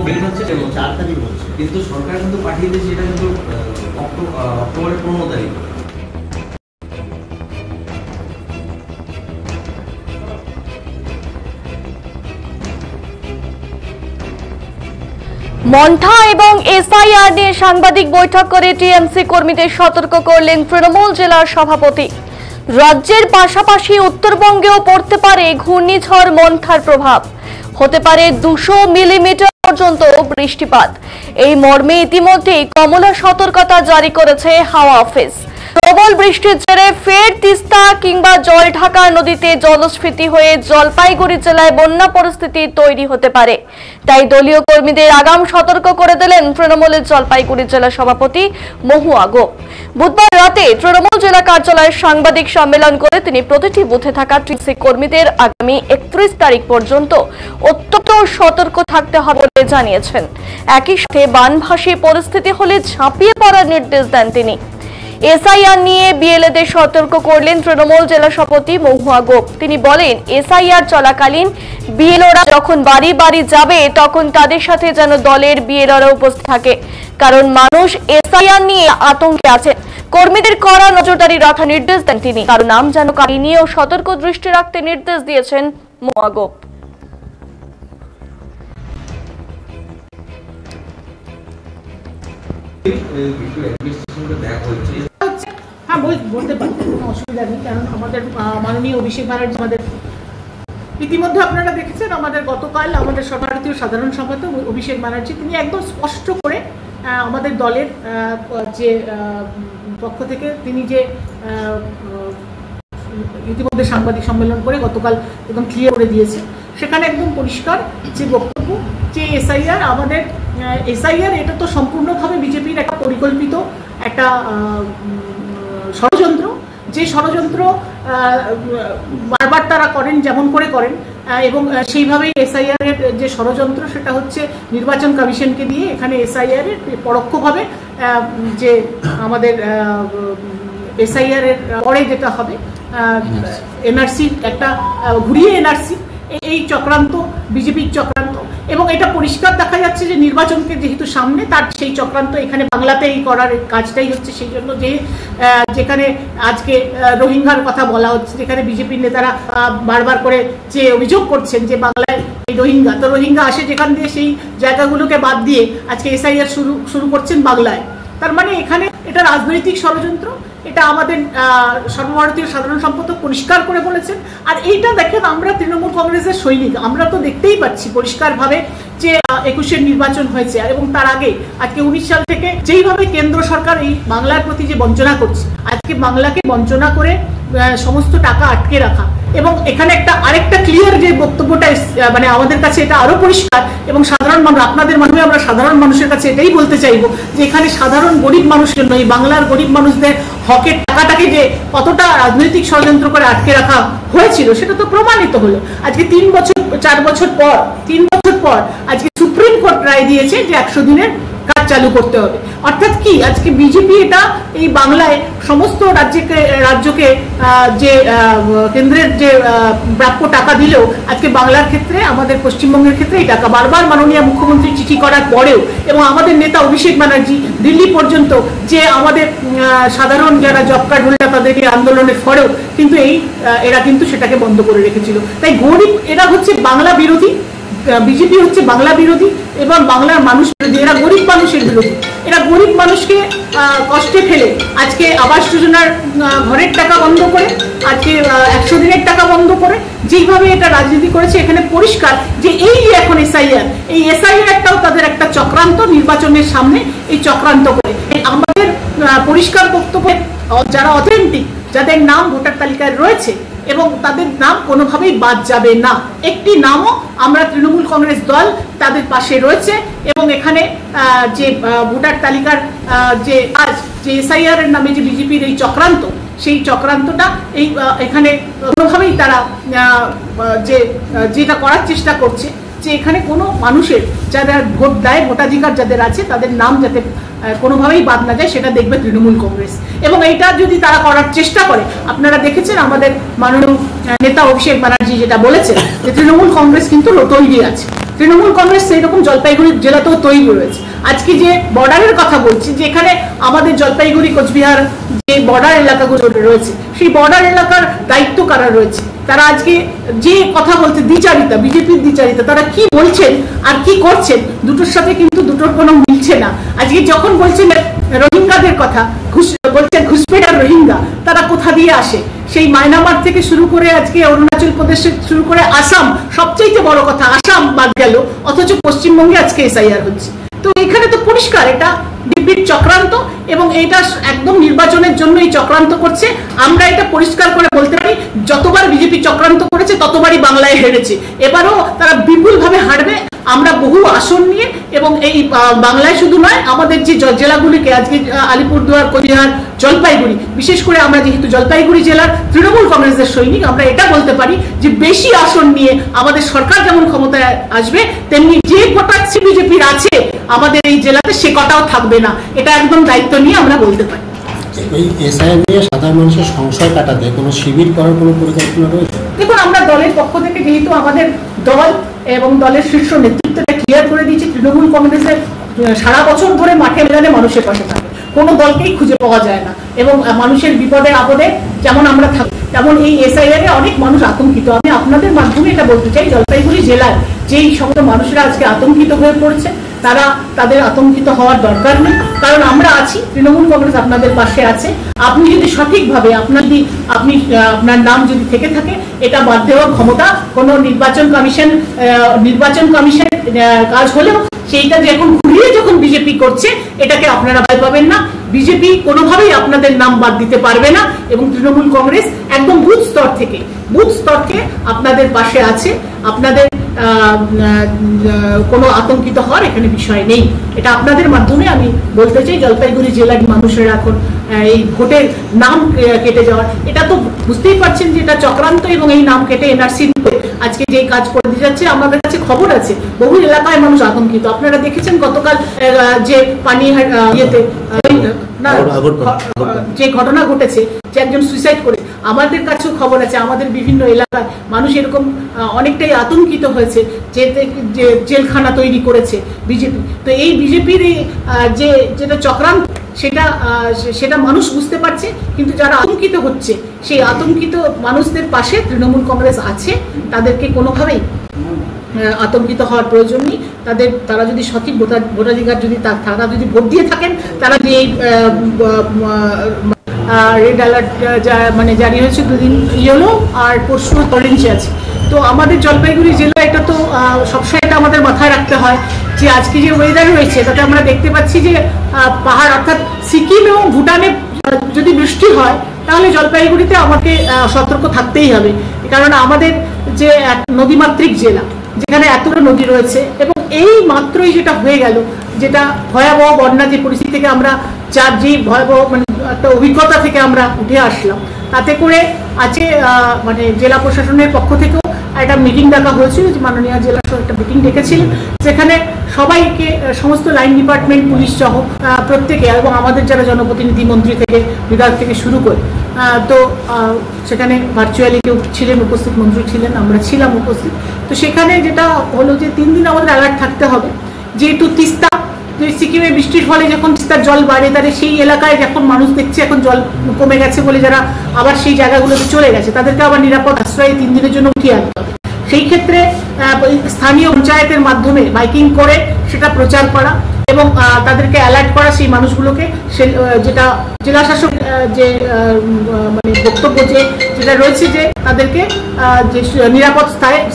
4 তারিখ বলছে, কিন্তু সরকার কিন্তু পাঠিয়ে দিয়েছে এটা কিন্তু অক্টোবরের 15 তারিখ। মন্থা এবং এসআইআর নিয়ে সাংবাদিক বৈঠক করে টিএমসি কর্মীদের সতর্ক করলেন তৃণমূল জেলার সভাপতি। রাজ্যের পাশাপাশি উত্তরবঙ্গেও পড়তে পারে ঘূর্ণিঝড় মন্থার প্রভাব, হতে পারে 200 মিলিমিটার পর্যন্ত বৃষ্টিপাত। এই মর্মে ইতিমধ্যেই কমলা সতর্কতা জারি করেছে হাওয়া অফিস। প্রবল বৃষ্টির জেরে ফের তিস্তা কিংবা জলঢাকা নদীতে জলস্ফীতি হয়ে জলপাইগুড়ি জেলায় বন্যা পরিস্থিতি তৈরি হতে পারে। তাই দলীয় কর্মীদের আগাম সতর্ক করে দিলেন তৃণমূলের জলপাইগুড়ি জেলা সভাপতি মহুয়া গোপ। বুধবার রাতে তৃণমূল জেলা কার্যালয়ে সাংবাদিক সম্মেলন করে তিনি প্রতিটি বুথে থাকা টিএমসি কর্মীদের আগামী 31 তারিখ পর্যন্ত অত্যন্ত সতর্ক থাকতে হবে বলে জানিয়েছেন। একই সাথে বানভাসী পরিস্থিতি হলে ঝাঁপিয়ে পড়ার নির্দেশ দেন তিনি। এসআইআর নিয়ে বিএলএদের সতর্ক করলেন তৃণমূল জেলা সভাপতি মহুয়া গোপ। তিনি বলেন, এসআইআর চলাকালীন বিএলওরা যখন বাড়ি বাড়ি যাবে তখন তাদের সাথে যেন দলের বিএলওরা উপস্থিত থাকে, কারণ মানুষ এসআইআর নিয়ে আতঙ্কে আছে। কর্মীদের কড়া নজরদারি রাখার নির্দেশ দেন তিনি, কারণ নাম যেন কারি নিয়েও সতর্ক দৃষ্টি রাখতে নির্দেশ দিয়েছেন মহুয়া গোপ। হ্যাঁ, বলতে পারি, কোনো অসুবিধা নেই, কারণ আমাদের মাননীয় অভিষেক ব্যানার্জি আমাদের ইতিমধ্যে আপনারা দেখেছেন, আমাদের গতকাল আমাদের সর্বভারতীয় সাধারণ সম্পাদক অভিষেক ব্যানার্জি তিনি একদম স্পষ্ট করে আমাদের দলের যে পক্ষ থেকে তিনি যে ইতিমধ্যে সাংবাদিক সম্মেলন করে গতকাল একদম ক্লিয়ার করে দিয়েছে। সেখানে একদম পরিষ্কার যে বক্তব্য যে এসআইআর এটা তো সম্পূর্ণভাবে বিজেপির একটা পরিকল্পিত একটা ষড়যন্ত্র, যে ষড়যন্ত্র বারবার তারা করেন, যেমন করে করেন, এবং সেইভাবেই এসআইআর এর যে ষড়যন্ত্র সেটা হচ্ছে নির্বাচন কমিশনকে দিয়ে এখানে এসআইআর এর পরোক্ষভাবে যে আমাদের এসআইআর এর পরে যেটা হবে এনআরসি, একটা ঘুরিয়ে এনআরসি, এই চক্রান্ত বিজেপির চক্রান্ত। এবং এটা পরিষ্কার দেখা যাচ্ছে যে নির্বাচনকে যেহেতু সামনে, তার সেই চক্রান্ত এখানে বাংলাতেই করার কাজটাই হচ্ছে। সেই জন্য যেখানে আজকে রোহিঙ্গার কথা বলা হচ্ছে, যেখানে বিজেপির নেতারা বারবার করে যে অভিযোগ করছেন যে বাংলায় এই রোহিঙ্গা আসে যেখান দিয়ে, সেই জায়গাগুলোকে বাদ দিয়ে আজকে এসআইআর শুরু করছেন বাংলায়। তার মানে এখানে এটা রাজনৈতিক ষড়যন্ত্র, এটা আমাদের সর্বভারতীয় সাধারণ সম্পাদক পরিষ্কার করে বলেছেন। আর এইটা দেখেন, আমরা তৃণমূল কংগ্রেসের সৈনিক, আমরা তো দেখতেই পাচ্ছি পরিষ্কারভাবে যে 21-এর নির্বাচন হয়েছে, এবং তার আগে আজকে 19 সাল থেকে যেইভাবে কেন্দ্র সরকার এই বাংলার প্রতি যে বঞ্চনা করছে, আজকে বাংলাকে বঞ্চনা করে সমস্ত টাকা আটকে রাখা, এবং এখানে আরেকটা ক্লিয়ার যে বক্তব্যটা মানে আমাদের কাছে এটা আরো পরিষ্কার, এবং সাধারণ মানুষ, আপনাদের মাধ্যমে আমরা সাধারণ মানুষের কাছে এটাই বলতে চাইবো যে এখানে সাধারণ গরিব মানুষের জন্য, এই বাংলার গরিব মানুষদের হকের টাকাটাকে যে কতটা রাজনৈতিক ষড়যন্ত্র করে আটকে রাখা হয়েছিল সেটা তো প্রমাণিত হলো। আজকে 3 বছর 4 বছর পর, 3 বছর পর আজকে সুপ্রিম কোর্ট রায় দিয়েছে যে 100 দিনের কাজ চালু করতে হবে। অর্থাৎ কি, আজকে বিজেপি এটা এই বাংলায় সমস্ত রাজ্যকে যে কেন্দ্রের যে প্রাপ্য টাকা দিলেও আজকে বাংলার ক্ষেত্রে, আমাদের পশ্চিমবঙ্গের ক্ষেত্রে এই টাকা বারবার মাননীয় মুখ্যমন্ত্রী চিঠি করার পরেও, এবং আমাদের নেতা অভিষেক ব্যানার্জি দিল্লি পর্যন্ত যে আমাদের সাধারণ যারা জব কার্ড হোল্ডার তাদেরকে আন্দোলনের পরেও কিন্তু এরা কিন্তু সেটাকে বন্ধ করে রেখেছিল। তাই এরা হচ্ছে বাংলা বিরোধী, বিজেপি হচ্ছে বাংলা বিরোধী এবং বাংলার মানুষ বিরোধী। এরা গরিব মানুষের বিরোধী, এরা গরিব মানুষকে কষ্টে ফেলে আজকে আবাস যোজনার ঘরের টাকা বন্ধ করে, আজকে 100 দিনের টাকা বন্ধ করে যেইভাবে এটা রাজনীতি করেছে, এখানে পরিষ্কার যে এই এখন এসআইআরটাও তাদের একটা চক্রান্ত, নির্বাচনের সামনে এই চক্রান্ত করে। আমাদের পরিষ্কার বক্তব্য, যারা অথেন্টিক, যাদের নাম ভোটার তালিকায় রয়েছে এবং তাদের নাম কোনোভাবেই বাদ যাবে না, একটি নামও আমরা তৃণমূল কংগ্রেস দল তাদের পাশে রয়েছে। এবং এখানে যে ভোটার তালিকার যে এসআইআর এর নামে যে বিজেপির এই চক্রান্ত, সেই চক্রান্তটা এখানে কোনোভাবেই তারা যেটা করার চেষ্টা করছে যে এখানে কোনো মানুষের যারা ভোট দেয়, ভোটাধিকার যাদের আছে, তাদের নাম যাতে কোনোভাবেই বাদ না যায় সেটা দেখবে তৃণমূল কংগ্রেস। এবং এইটা যদি তারা করার চেষ্টা করে, আপনারা দেখেছেন আমাদের মাননীয় নেতা অভিষেক ব্যানার্জি যেটা বলেছেন যে তৃণমূল কংগ্রেস কিন্তু তৈরি আছে। তৃণমূল কংগ্রেস সেইরকম জলপাইগুড়ি জেলাতেও তৈরি রয়েছে। আজকে যে বর্ডারের কথা বলছি, যেখানে আমাদের জলপাইগুড়ি কোচবিহার যে বর্ডার এলাকাগুলো রয়েছে, সেই বর্ডার এলাকার দায়িত্ব কারা রয়েছে, তারা আজকে যে কথা বলছে দ্বিচারিতা, বিজেপির দ্বিচারিতা, তারা কি বলছেন আর কি করছেন দুটোর সাথে কিন্তু দুটোর কোনো মিলছে না। আজকে যখন বলছেন রোহিঙ্গাদের কথা, বলছেন ঘুষপেটার রোহিঙ্গা, তারা কোথা দিয়ে আসে? সেই মায়ানমার থেকে শুরু করে আজকে অরুণাচল প্রদেশ শুরু করে আসাম, সবচেয়ে বড় কথা আসাম বাদ গেল, অথচ পশ্চিমবঙ্গে আজকে এসআইআর হচ্ছে। তো এখানে তো পরিষ্কার এটা বিজেপির চক্রান্ত, এবং এটা একদম নির্বাচনের জন্য এই চক্রান্ত করছে। আমরা এটা পরিষ্কার করে বলতে পারি, যতবার বিজেপি চক্রান্ত করেছে ততবারই বাংলায় হেরেছে, এবারও তারা বিপুলভাবে হারবে। আমরা বহু আসন নিয়ে, এবং এই বাংলায় শুধু নয়, আমাদের যে জেলাগুলিকে আজকে আলিপুরদুয়ার, কোচবিহার, জলপাইগুড়ি, বিশেষ করে আমরা যেহেতু জলপাইগুড়ি জেলার তৃণমূল কংগ্রেসের সৈনিক, আমরা এটা বলতে পারি যে বেশি আসন নিয়ে আমাদের সরকার যেমন ক্ষমতায় আসবে, তেমনি যে কটা বিজেপির আছে আমাদের এই জেলাতে সে কটাও থাকবে না। এটা একদম দায়িত্ব নিয়ে আমরা বলতে পারি। এই এসআইআর নিয়ে সাধারণ মানুষের সংশয় কাটাতে কোনো শিবির করার কোনো পরিকল্পনা রয়েছে? দেখুন, আমরা দলের পক্ষ থেকে যেহেতু আমাদের দল এবং দলের শীর্ষ নেতৃত্বটা ক্লিয়ার করে দিয়েছি, তৃণমূল কংগ্রেসের সারা বছর ধরে মাঠে ময়দানে মানুষের পাশে থাকে, কোনো দলকেই খুঁজে পাওয়া যায় না, এবং মানুষের বিপদে আপদে যেমন আমরা থাকি, তেমন এই এসআইআর অনেক মানুষ আতঙ্কিত। আমি আপনাদের মাধ্যমে এটা বলতে চাই, জলপাইগুড়ি জেলার যেই সমস্ত মানুষরা আজকে আতঙ্কিত হয়ে পড়ছে, তাদের আতঙ্কিত হওয়ার দরকার নেই, কারণ আমরা আছি, তৃণমূল কংগ্রেস আপনাদের পাশে আছে। আপনি যদি সঠিকভাবে আপনার নাম যদি থেকে থাকে, এটা বাদ দেওয়ার ক্ষমতা কোনো নির্বাচন কমিশন কাজ হলেও সেইটা যখন ঘুরিয়ে যখন বিজেপি করছে, এটাকে আপনারা ভয় পাবেন না। বিজেপি কোনোভাবেই আপনাদের নাম বাদ দিতে পারবে না, এবং তৃণমূল কংগ্রেস একদম বুথ স্তর থেকে আপনাদের পাশে আছে। আপনাদের কোনো আতঙ্কিত হওয়ার এখানে বিষয় নেই। এটা আপনাদের মাধ্যমে আমি বলতে চাই, জলপাইগুড়ি জেলার মানুষেরা এখন এই ভোটের নাম কেটে যাওয়ার, এটা তো বুঝতেই পারছেন যে এটা চক্রান্ত, এবং এই নাম কেটে এনআরসি আজকে যে কাজ করে দিয়ে যাচ্ছে, আমাদের কাছে খবর আছে বহু এলাকায় মানুষ আতঙ্কিত। আপনারা দেখেছেন গতকাল যে পানিহাট ইয়েতে যে ঘটনা ঘটেছে, যে একজন সুইসাইড করে, আমাদের কাছেও খবর আছে, আমাদের বিভিন্ন এলাকায় মানুষ এরকম অনেকটাই আতঙ্কিত হয়েছে, যে জেলখানা তৈরি করেছে বিজেপি। তো এই বিজেপির যেটা চক্রান্ত, সেটা মানুষ বুঝতে পারছে, কিন্তু যারা আতঙ্কিত হচ্ছে, সেই আতঙ্কিত মানুষদের পাশে তৃণমূল কংগ্রেস আছে। তাদেরকে কোনোভাবেই আতঙ্কিত হওয়ার প্রয়োজন নেই। তারা যদি সঠিক ভোটাধিকার তারা যদি ভোট দিয়ে থাকেন, তারা যে রেড অ্যালার্ট জারি হয়েছে, দুদিন ইয়েলো আর পরশু অরেঞ্জ আছে। তো আমাদের জলপাইগুড়ি জেলা, এটা তো সবসময় এটা আমাদের মাথায় রাখতে হয় যে আজকে যে ওয়েদার রয়েছে, তাতে আমরা দেখতে পাচ্ছি যে পাহাড়, অর্থাৎ সিকিম এবং ভুটানে যদি বৃষ্টি হয়, তাহলে জলপাইগুড়িতে আমাকে সতর্ক থাকতেই হবে, কারণ আমাদের যে নদীমাতৃক জেলা, যেখানে এতটা নদী রয়েছে, এবং এই মাত্রই যেটা হয়ে গেল, যেটা ভয়াবহ বন্যা, যে পরিস্থিতি থেকে আমরা যে ভয়াবহ একটা অভিজ্ঞতা থেকে আমরা উঠে আসলাম, তাতে করে আছে জেলা প্রশাসনের পক্ষ থেকেও একটা মিটিং ডাকা হয়েছিল, যে মাননীয় জেলা একটা মিটিং ডেকেছিলেন, যেখানে সবাইকে, সমস্ত লাইন ডিপার্টমেন্ট, পুলিশ সহ প্রত্যেকে, এবং আমাদের যারা জনপ্রতিনিধি, মন্ত্রী থেকে বিধায়ক থেকে শুরু করে, তো সেখানে ভার্চুয়ালি কেউ ছিলেন উপস্থিত, মন্ত্রী ছিলেন, আমরা ছিলাম উপস্থিত। তো সেখানে যেটা হলো যে 3 দিন আমাদের অ্যালার্ট থাকতে হবে, যেহেতু তিস্তা, সিকিমে বৃষ্টির ফলে যখন তিস্তার জল বাড়ে, তাহলে সেই এলাকায় যখন মানুষ দেখছে এখন জল কমে গেছে বলে যারা আবার সেই জায়গাগুলোতে চলে গেছে, তাদেরকে আবার নিরাপদ আশ্রয়ে 3 দিনের জন্য উঠিয়ে আনতে হবে। সেই ক্ষেত্রে স্থানীয় পঞ্চায়েতের মাধ্যমে মাইকিং করে সেটা প্রচার করা, এবং তাদেরকে অ্যালার্ট করা, সেই মানুষগুলোকে, যেটা জেলা শাসক যে বক্তব্য যেটা রয়েছে, যে তাদেরকে যে নিরাপদ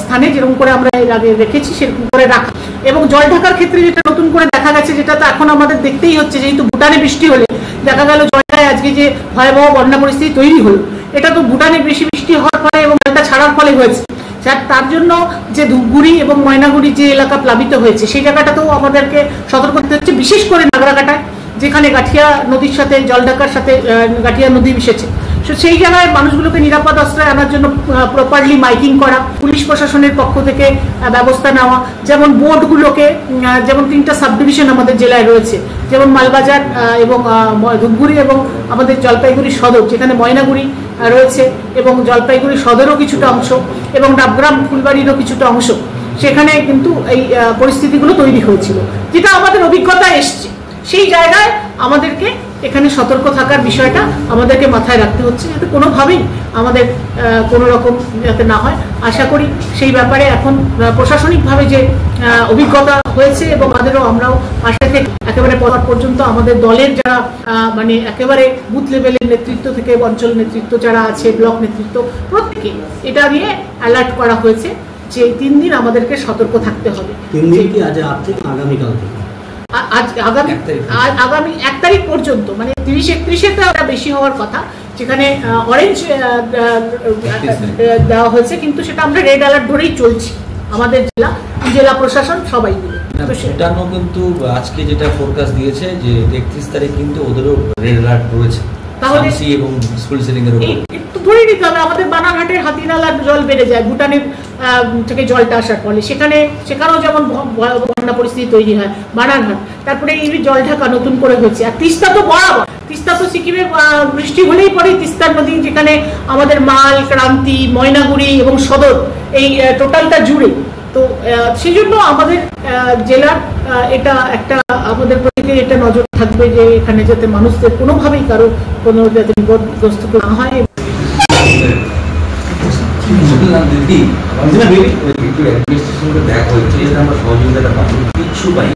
স্থানে যেরকম করে আমরা এর আগে রেখেছি সেরকম করে রাখা। এবং জল ঢাকার ক্ষেত্রে যেটা নতুন করে দেখা গেছে, যেটা তো এখন আমাদের দেখতেই হচ্ছে, যেহেতু ভুটানে বৃষ্টি হলে দেখা গেল জলটায় আজকে যে ভয়াবহ বন্যা পরিস্থিতি তৈরি হলো, এটা তো ভুটানে বেশি বৃষ্টি হওয়ার ফলে এবং জলটা ছাড়ার ফলে হয়েছে। তার জন্য যে ধূপগুড়ি এবং ময়নাগুড়ি যে এলাকা প্লাবিত হয়েছে, সেই জায়গাটাতেও আমাদেরকে সতর্ক হতে হচ্ছে, বিশেষ করে নাগরাকাটায়, যেখানে গাঠিয়া নদীর সাথে, জলঢাকার সাথে গাঠিয়া নদী মিশেছে। সেই জায়গায় মানুষগুলোকে নিরাপদ আশ্রয় আনার জন্য প্রপারলি মাইকিং করা, পুলিশ প্রশাসনের পক্ষ থেকে ব্যবস্থা নেওয়া, যেমন বোর্ডগুলোকে, যেমন 3টা সাব ডিভিশন আমাদের জেলায় রয়েছে, যেমন মালবাজার এবং ধূপগুড়ি, এবং আমাদের জলপাইগুড়ি সদর, যেখানে ময়নাগুড়ি রয়েছে, এবং জলপাইগুড়ি সদরও কিছুটা অংশ, এবং ডাবগ্রাম ফুলবাড়িরও কিছুটা অংশ। সেখানে কিন্তু এই পরিস্থিতিগুলো তৈরি হয়েছিল, যেটা আমাদের অভিজ্ঞতা এসছে। সেই জায়গায় আমাদেরকে এখানে সতর্ক থাকার বিষয়টা আমাদেরকে মাথায় রাখতে হচ্ছে, যাতে কোনোভাবেই আমাদের কোনো রকম যাতে না হয়। আশা করি সেই ব্যাপারে এখন প্রশাসনিকভাবে যে অভিজ্ঞতা হয়েছে এবং আমরাও পাশে থেকে একেবারে পর পর্যন্ত আমাদের দলের যারা মানে একেবারে বুথ লেভেলের নেতৃত্ব থেকে অঞ্চল নেতৃত্ব যারা আছে, ব্লক নেতৃত্ব, প্রত্যেকে এটা নিয়ে অ্যালার্ট করা হয়েছে যে 3 দিন আমাদেরকে সতর্ক থাকতে হবে। 3 দিন কি আজ রাত থেকে আগামীকাল থেকে? আগামী 1 তারিখ পর্যন্ত, মানে 30-31-এ ওটা বেশি হওয়ার কথা, যেখানে অরেঞ্জ দেওয়া হয়েছে, কিন্তু সেটা আমরা রেড অ্যালার্ট ধরেই চলছি আমাদের জেলা প্রশাসন সবাই মিলে। তো সেটাও কিন্তু আজকে যেটা ফোরকাস্ট দিয়েছে যে 31 তারিখ কিন্তু ওদেরও রেড অ্যালার্ট রয়েছে, তাহলে এবং স্কুল সেলিং এর উপর একটু ধরে নিতে হবে। আমাদের বানারহাটের হাতিনালার জল বেড়ে যায় ভুটানের থেকে জলটা আসার ফলে, সেখানেও যেমন বন্যা পরিস্থিতি তৈরি হয় বানারহাট। তারপরে এই জলঢাকা নতুন করে হয়েছে, আর তিস্তা তো বরাবর, তিস্তা তো সিকিমের বৃষ্টি হলেই পরে তিস্তা নদী, যেখানে আমাদের মাল, ক্রান্তি, ময়নাগুড়ি এবং সদর এই টোটালটা জুড়ে। তো সেই জন্য আমাদের জেলার এটা একটা আমাদের প্রত্যেকের এটা নজর থাকবে যে এখানে যাতে মানুষদের কোনোভাবেই কোনো যাতে বিপদগ্রস্ত না হয়। দেখা হচ্ছে আমরা সহযোগিতাটা পাচ্ছি, কিচ্ছু পাই